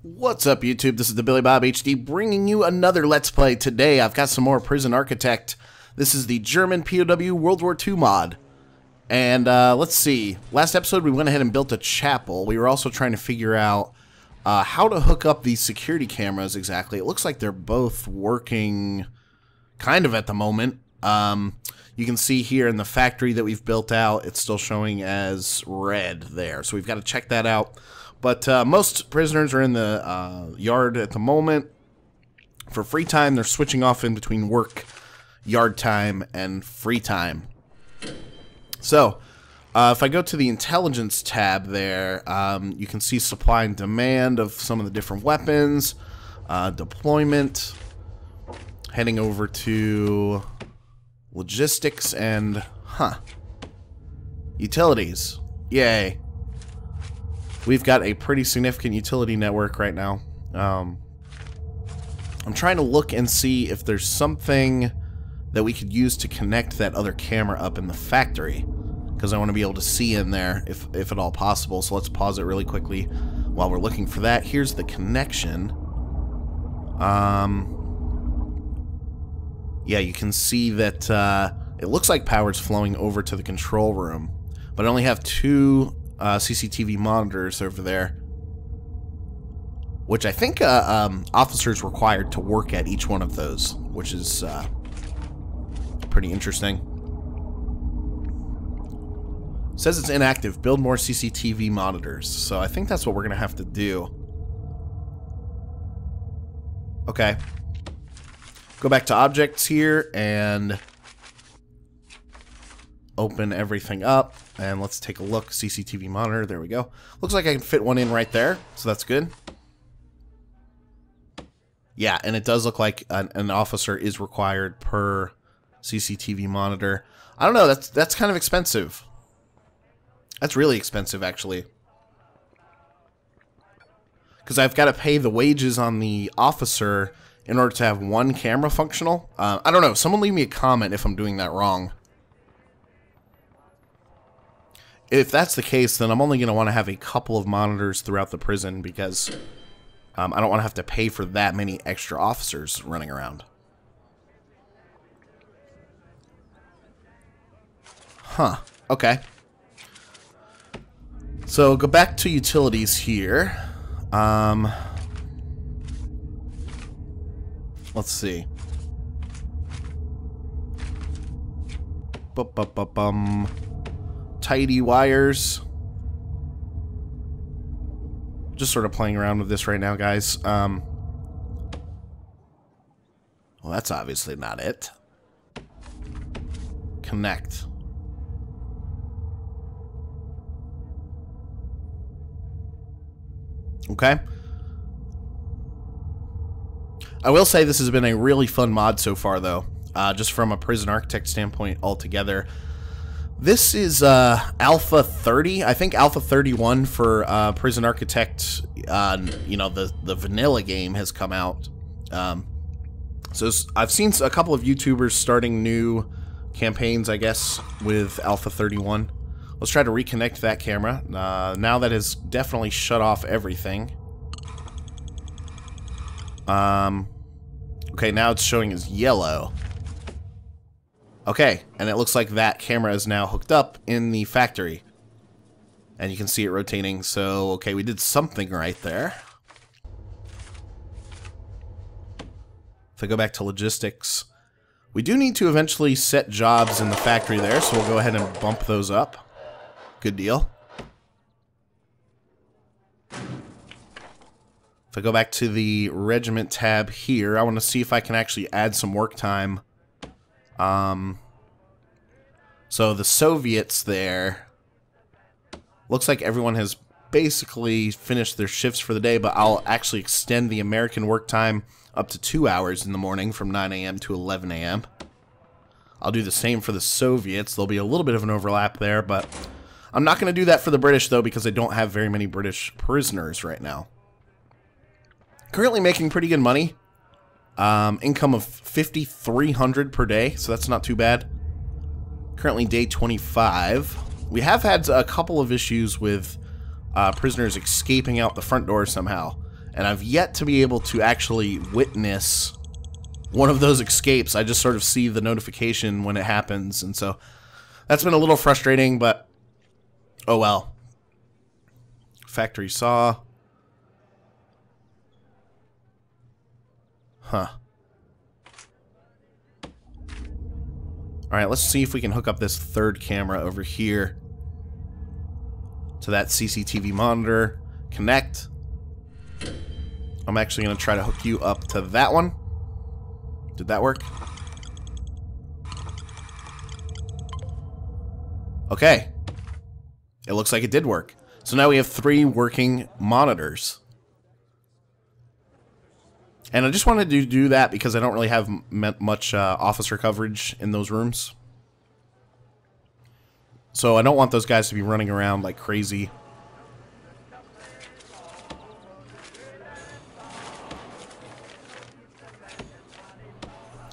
What's up, YouTube? This is TheBillyBobHD bringing you another Let's Play. Today, I've got some more Prison Architect. This is the German POW World War II mod. And, let's see. Last episode, we went ahead and built a chapel. We were also trying to figure out how to hook up these security cameras exactly. It looks like they're both working kind of at the moment. You can see here in the factory that we've built out, it's still showing as red there. So we've got to check that out. But most prisoners are in the yard at the moment. For free time, they're switching off in between work, yard time, and free time. So, if I go to the intelligence tab there, you can see supply and demand of some of the different weapons, deployment, heading over to logistics and, utilities. Yay. We've got a pretty significant utility network right now. I'm trying to look and see if there's something that we could use to connect that other camera up in the factory, because I want to be able to see in there if at all possible. So let's pause it really quickly while we're looking for that. Here's the connection. Yeah, you can see that it looks like power's flowing over to the control room, but I only have two CCTV monitors over there, which I think officers required to work at each one of those, which is pretty interesting. It says it's inactive. Build more CCTV monitors. So I think that's what we're gonna have to do. Okay. Go back to objects here and open everything up, and let's take a look. CCTV monitor, there we go. Looks like I can fit one in right there, so that's good. Yeah, and it does look like an officer is required per CCTV monitor. I don't know, that's kind of expensive. That's really expensive, actually. Because I've got to pay the wages on the officer in order to have one camera functional. I don't know, someone leave me a comment if I'm doing that wrong. If that's the case, then I'm only going to want to have a couple of monitors throughout the prison, because I don't want to have to pay for that many extra officers running around. Okay. So, go back to utilities here. Let's see. Tidy wires. Just sort of playing around with this right now, guys. Well, that's obviously not it. Connect. Okay. I will say this has been a really fun mod so far, though. Just from a prison architect standpoint altogether. This is Alpha 30. I think Alpha 31 for Prison Architect, you know, the vanilla game has come out. So I've seen a couple of YouTubers starting new campaigns, I guess, with Alpha 31. Let's try to reconnect that camera. Now that has definitely shut off everything. Okay, now it's showing as yellow. Okay, and it looks like that camera is now hooked up in the factory. And you can see it rotating, so, okay, we did something right there. If I go back to logistics, we do need to eventually set jobs in the factory there, so we'll go ahead and bump those up. Good deal. If I go back to the regiment tab here, I want to see if I can actually add some work time. So the Soviets there, looks like everyone has basically finished their shifts for the day, but I'll actually extend the American work time up to 2 hours in the morning from 9 a.m. to 11 a.m. I'll do the same for the Soviets. There'll be a little bit of an overlap there, but I'm not going to do that for the British, though, because I don't have very many British prisoners right now. Currently making pretty good money. Income of $5,300 per day, so that's not too bad. Currently day 25. We have had a couple of issues with prisoners escaping out the front door somehow. And I've yet to be able to actually witness one of those escapes. I just sort of see the notification when it happens, and so that's been a little frustrating, but oh well. Factory saw. Huh. Alright, let's see if we can hook up this third camera over here to that CCTV monitor. Connect. I'm actually going to try to hook you up to that one. Did that work? Okay. It looks like it did work. So now we have 3 working monitors. And I just wanted to do that because I don't really have much officer coverage in those rooms. So I don't want those guys to be running around like crazy.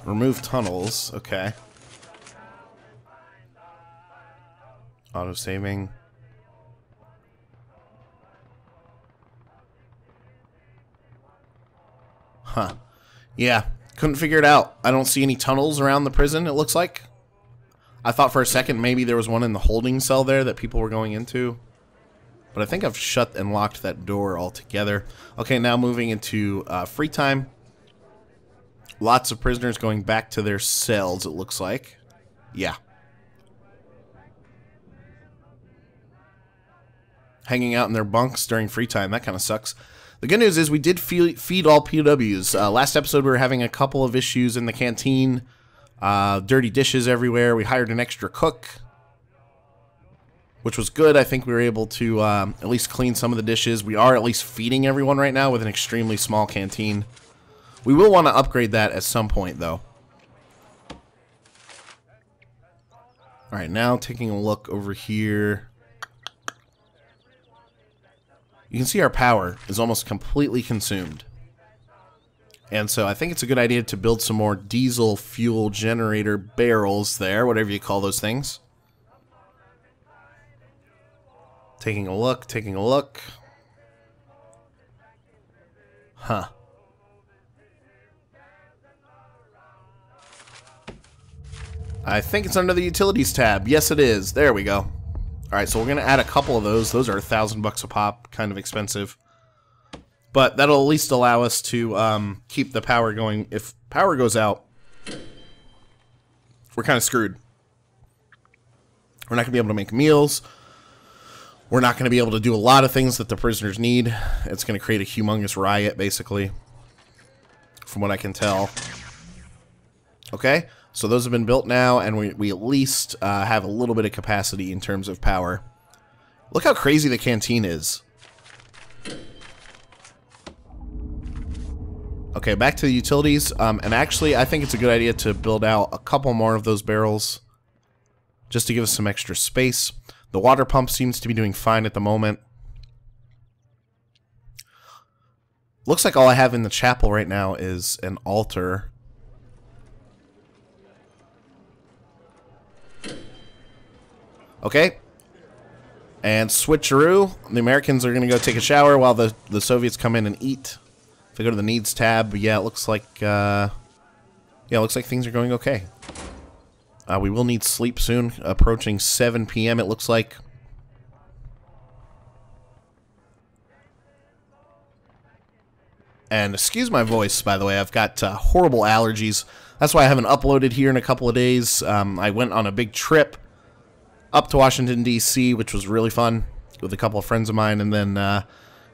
Remove tunnels. Okay. Auto saving. Huh. Yeah. Couldn't figure it out. I don't see any tunnels around the prison, it looks like. I thought for a second maybe there was one in the holding cell there that people were going into. But I think I've shut and locked that door altogether. Okay, now moving into free time. Lots of prisoners going back to their cells, it looks like. Yeah. Hanging out in their bunks during free time. That kind of sucks. The good news is we did feed all POWs. Last episode we were having a couple of issues in the canteen. Dirty dishes everywhere. We hired an extra cook, which was good. I think we were able to at least clean some of the dishes. We are at least feeding everyone right now with an extremely small canteen. We will want to upgrade that at some point, though. Alright, now taking a look over here. You can see our power is almost completely consumed. And so I think it's a good idea to build some more diesel fuel generator barrels there, whatever you call those things. Taking a look, taking a look. Huh. I think it's under the utilities tab. Yes, it is. There we go. Alright, so we're going to add a couple of those. Those are $1,000 a pop. Kind of expensive. But that'll at least allow us to keep the power going. If power goes out, we're kind of screwed. We're not going to be able to make meals. We're not going to be able to do a lot of things that the prisoners need. It's going to create a humongous riot, basically. From what I can tell. Okay, so those have been built now, and we at least have a little bit of capacity in terms of power. Look how crazy the canteen is. Okay, back to the utilities. And actually, I think it's a good idea to build out a couple more of those barrels just to give us some extra space. The water pump seems to be doing fine at the moment. Looks like all I have in the chapel right now is an altar. Okay. And switcheroo. The Americans are going to go take a shower while the Soviets come in and eat. If I go to the needs tab, yeah, it looks like things are going okay. We will need sleep soon. Approaching 7 p.m. it looks like. And excuse my voice, by the way. I've got horrible allergies. That's why I haven't uploaded here in a couple of days. I went on a big trip up to Washington, D.C., which was really fun with a couple of friends of mine. And then as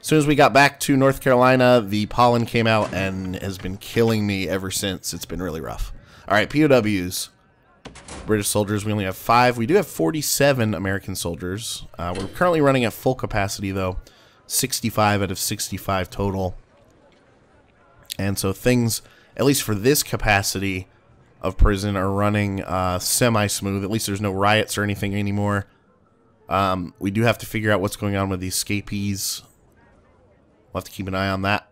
soon as we got back to North Carolina, the pollen came out and has been killing me ever since. It's been really rough. All right, POWs. British soldiers, we only have 5. We do have 47 American soldiers. We're currently running at full capacity, though. 65 out of 65 total. And so things, at least for this capacity of prison, are running semi-smooth. At least there's no riots or anything anymore. We do have to figure out what's going on with the escapees. We'll have to keep an eye on that.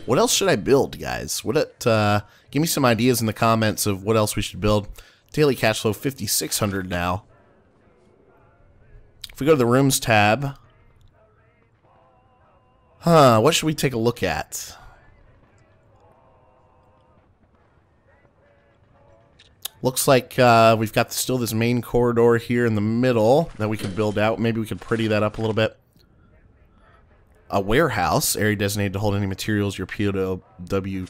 What else should I build, guys? Give me some ideas in the comments of what else we should build. Daily cash flow, 5,600 now. If we go to the Rooms tab... what should we take a look at? Looks like we've got still this main corridor here in the middle that we could build out. Maybe we could pretty that up a little bit. A warehouse, area designated to hold any materials your POW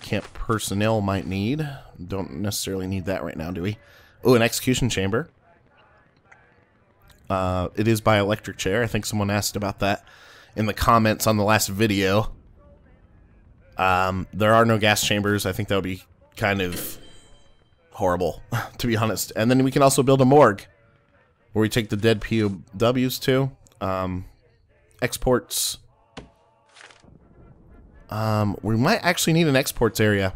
camp personnel might need. Don't necessarily need that right now, do we? Oh, an execution chamber. It is by electric chair. I think someone asked about that in the comments on the last video. There are no gas chambers. I think that would be kind of horrible, to be honest. And then we can also build a morgue where we take the dead POWs to. Exports. We might actually need an exports area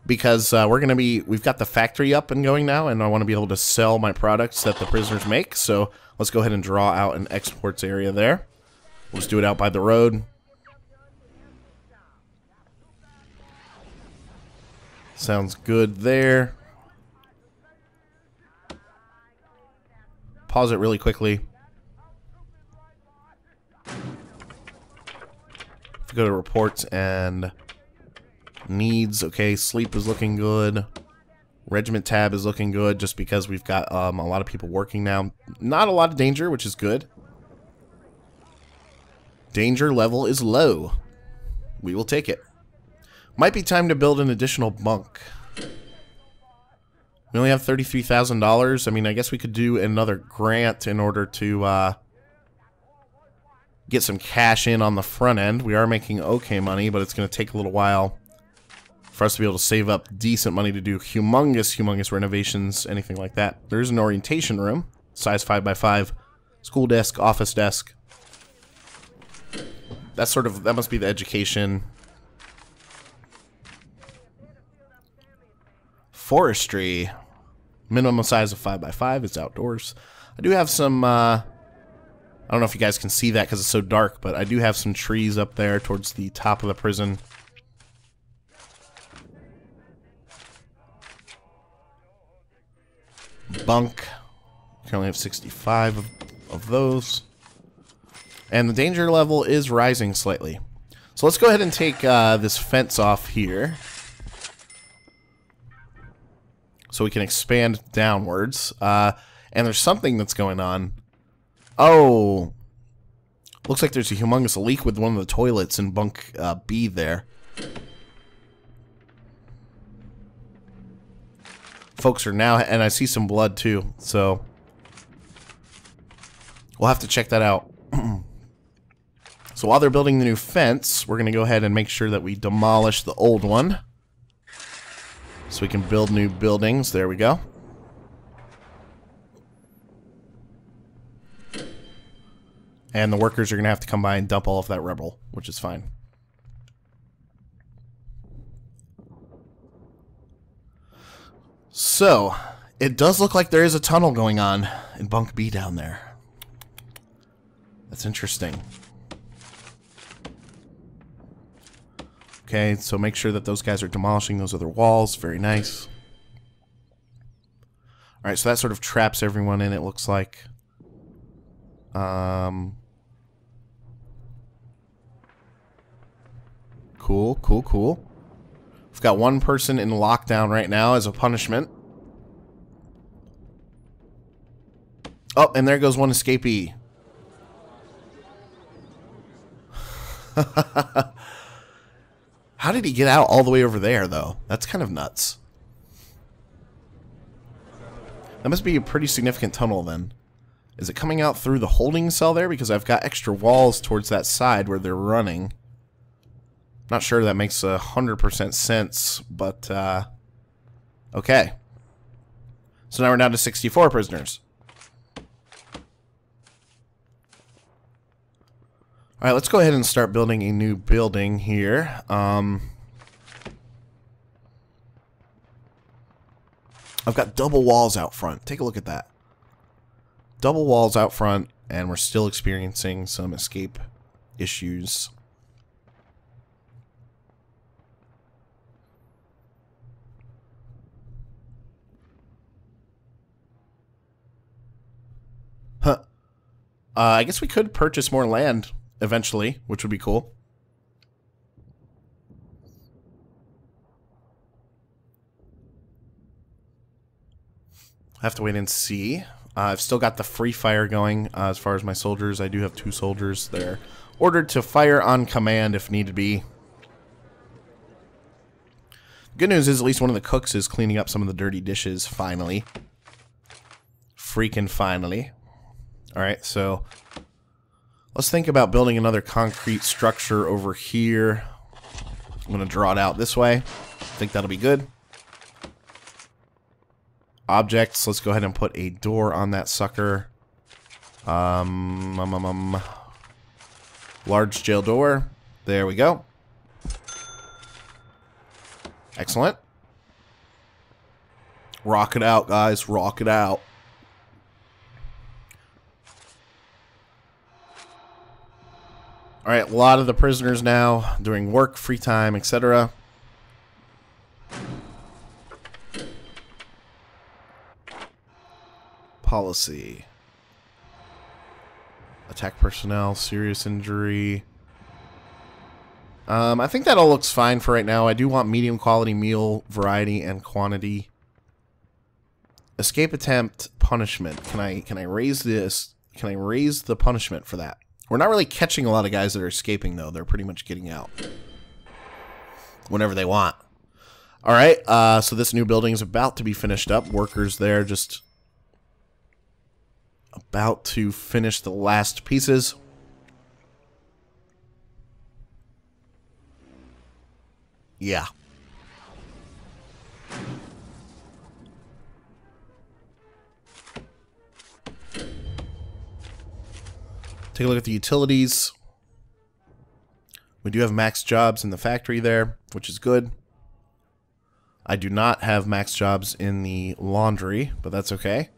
because we've got the factory up and going now, and I want to be able to sell my products that the prisoners make. So let's go ahead and draw out an exports area there. We'll just do it out by the road. Sounds good there. Pause it really quickly. If we go to reports and needs, okay, sleep is looking good. Regiment tab is looking good just because we've got a lot of people working now. Not a lot of danger, which is good. Danger level is low. We will take it. Might be time to build an additional bunk. We only have $33,000. I mean, I guess we could do another grant in order to get some cash in on the front end. We are making okay money, but it's going to take a little while for us to be able to save up decent money to do humongous renovations, anything like that. There's an orientation room, size 5x5, school desk, office desk. That must be the education. Forestry, minimum size of 5x5. It's outdoors. I do have some, I don't know if you guys can see that because it's so dark, but I do have some trees up there towards the top of the prison. Bunk. Currently have 65 of those. And the danger level is rising slightly. So let's go ahead and take this fence off here, so we can expand downwards. And there's something that's going on. Oh, looks like there's a humongous leak with one of the toilets in bunk B there. Folks are now, and I see some blood too, so we'll have to check that out. So while they're building the new fence, we're going to go ahead and make sure that we demolish the old one, so we can build new buildings. There we go. And the workers are going to have to come by and dump all of that rubble, which is fine. So, it does look like there is a tunnel going on in Bunk B down there. That's interesting. Okay, so make sure that those guys are demolishing those other walls. Very nice. Alright, so that sort of traps everyone in, it looks like. Cool. We've got one person in lockdown right now as a punishment. Oh, and there goes one escapee. How did he get out all the way over there, though? That's kind of nuts. That must be a pretty significant tunnel, then. Is it coming out through the holding cell there? Because I've got extra walls towards that side where they're running. Not sure that makes 100% sense, but, okay. So now we're down to 64 prisoners. Alright, let's go ahead and start building a new building here. I've got double walls out front. Take a look at that. Double walls out front, and we're still experiencing some escape issues. Huh. I guess we could purchase more land eventually, which would be cool. I have to wait and see. I've still got the free fire going as far as my soldiers. I do have 2 soldiers. They're ordered to fire on command if need be. Good news is at least one of the cooks is cleaning up some of the dirty dishes, finally. Freaking finally. Alright, so let's think about building another concrete structure over here. I'm going to draw it out this way. I think that'll be good. Objects, let's go ahead and put a door on that sucker. Large jail door. There we go. Excellent. Rock it out, guys. Rock it out. Alright, a lot of the prisoners now doing work, free time, etc. Policy. Attack personnel, serious injury. I think that all looks fine for right now. I do want medium quality meal, variety, and quantity. Escape attempt, punishment. Can I raise this? Can I raise the punishment for that? We're not really catching a lot of guys that are escaping, though. They're pretty much getting out whenever they want. Alright, so this new building is about to be finished up. Workers there just about to finish the last pieces. Yeah. Take a look at the utilities. We do have max jobs in the factory there, which is good. I do not have max jobs in the laundry, but that's okay.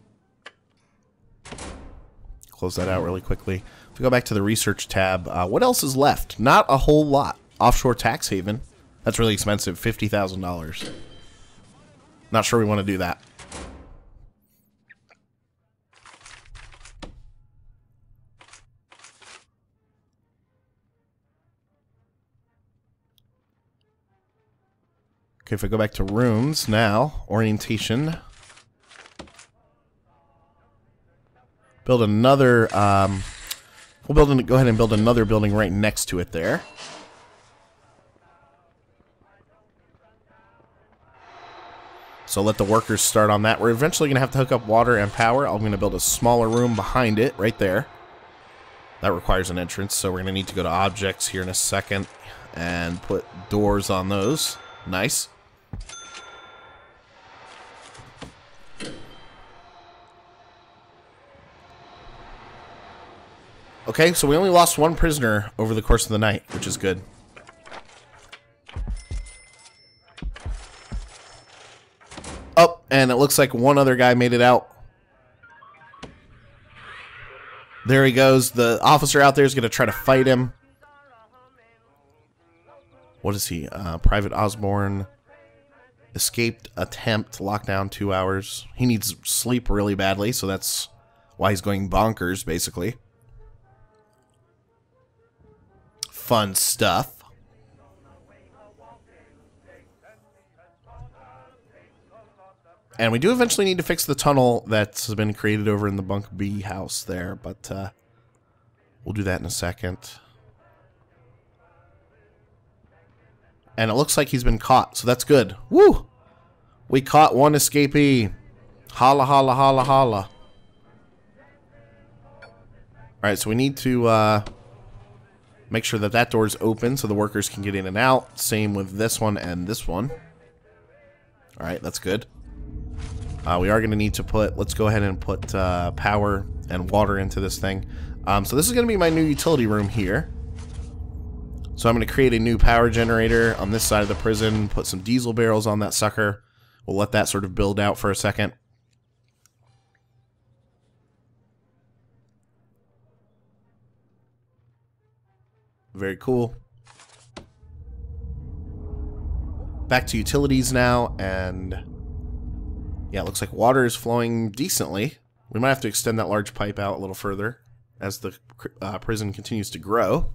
Close that out really quickly. If we go back to the research tab, what else is left? Not a whole lot. Offshore tax haven. That's really expensive, $50,000. Not sure we want to do that. Okay, if I go back to rooms now, orientation. Build another, go ahead and build another building right next to it there. So let the workers start on that. We're eventually going to have to hook up water and power. I'm going to build a smaller room behind it, right there. That requires an entrance, so we're going to need to go to objects here in a second and put doors on those. Nice. Okay, so we only lost 1 prisoner over the course of the night, which is good. Oh, and it looks like 1 other guy made it out. There he goes. The officer out there is going to try to fight him. What is he? Private Osborne. Escaped attempt. Lockdown 2 hours. He needs sleep really badly, so that's why he's going bonkers, basically. Fun stuff. And we do eventually need to fix the tunnel that's been created over in the Bunk B house there, but we'll do that in a second. And it looks like he's been caught, so that's good. Woo! We caught 1 escapee. Holla, holla, holla, holla. Alright, so we need to make sure that that door is open so the workers can get in and out. Same with this one and this one. Alright, that's good. We are going to need to put, let's go ahead and put power and water into this thing. So this is going to be my new utility room here. So I'm going to create a new power generator on this side of the prison, put some diesel barrels on that sucker. We'll let that sort of build out for a second. Very cool. Back to utilities now, and yeah, it looks like water is flowing decently. We might have to extend that large pipe out a little further. as the prison continues to grow.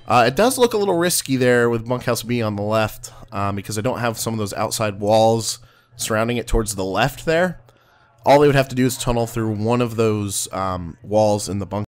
It does look a little risky there with Bunkhouse B on the left, because I don't have some of those outside walls surrounding it towards the left there. All they would have to do is tunnel through one of those walls in the bunk